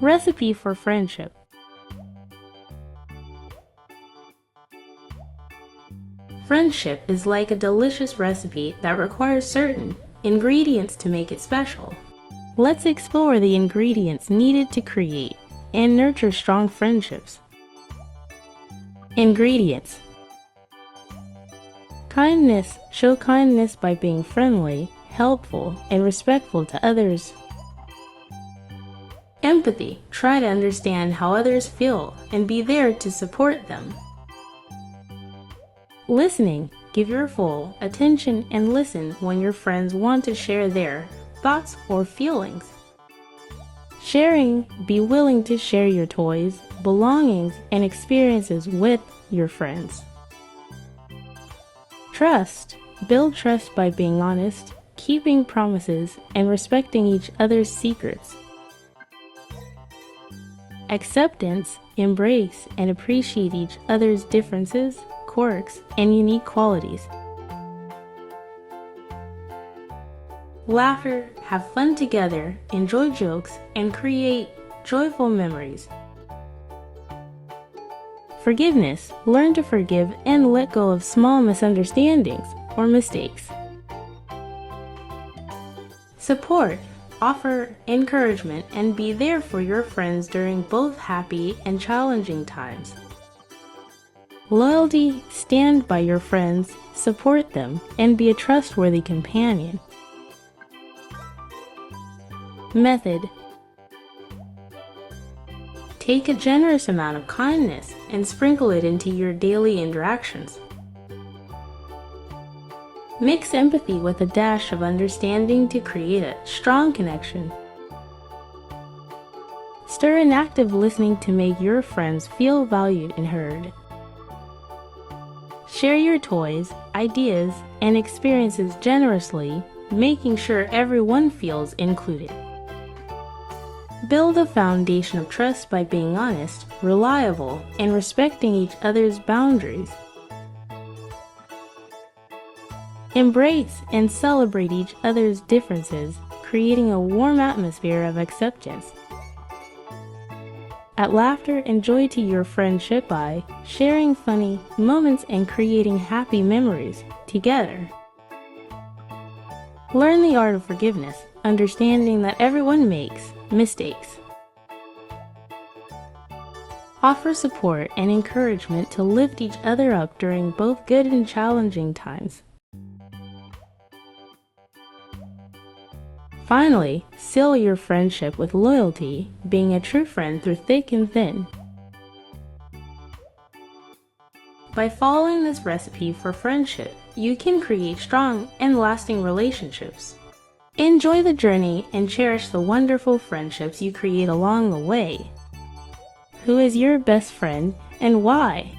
Recipe for friendship. Friendship is like a delicious recipe that requires certain ingredients to make it special. Let's explore the ingredients needed to create and nurture strong friendships. Ingredients. Kindness. Show kindness by being friendly, helpful, and respectful to others. Empathy. Try to understand how others feel and be there to support them. Listening. Give your full attention and listen when your friends want to share their thoughts or feelings. Sharing. Be willing to share your toys, belongings, and experiences with your friends. Trust. Build trust by being honest, keeping promises, and respecting each other's secrets. Acceptance. Embrace and appreciate each other's differences, quirks, and unique qualities. Laughter. Have fun together, enjoy jokes, and create joyful memories. Forgiveness. Learn to forgive and let go of small misunderstandings or mistakes. Support. Offer encouragement and be there for your friends during both happy and challenging times. Loyalty. Stand by your friends, support them, and be a trustworthy companion. Method. Take a generous amount of kindness and sprinkle it into your daily interactions. Mix empathy with a dash of understanding to create a strong connection. Stir in active listening to make your friends feel valued and heard. Share your toys, ideas, and experiences generously, making sure everyone feels included. Build a foundation of trust by being honest, reliable, and respecting each other's boundaries. Embrace and celebrate each other's differences, creating a warm atmosphere of acceptance. Add laughter and joy to your friendship by sharing funny moments and creating happy memories together. Learn the art of forgiveness, understanding that everyone makes mistakes. Offer support and encouragement to lift each other up during both good and challenging times. Finally, seal your friendship with loyalty, being a true friend through thick and thin. By following this recipe for friendship, you can create strong and lasting relationships. Enjoy the journey and cherish the wonderful friendships you create along the way. Who is your best friend and why?